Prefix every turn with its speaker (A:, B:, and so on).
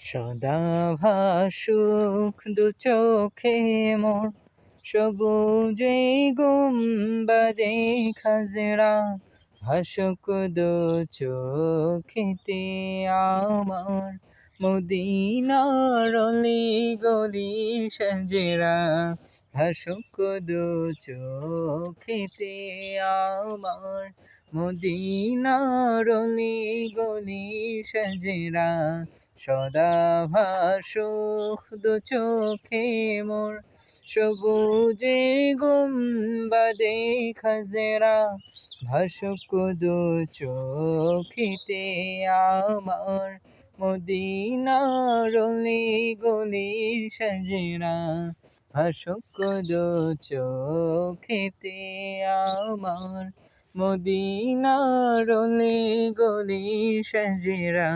A: সদা ভাসুক দু চোখে মোর, সবুজে গুম্বাদে খাজরা, ভাসুক দু চোখেতে আমার, মদিনার অলি গলি সজরা, ভাসুক দু চোখেতে আমার, মদিনার অলি গলি সজরা, সদা ভাসুক দু চোখে মোর, সবুজে গুম্বাদে খাজরা, ভাসুক দু চোখেতে আমার, মদিনার অলি গলি সজরা, ভাসুক দু চোখেতে আমার, মদিনার অলি গলি সজরা।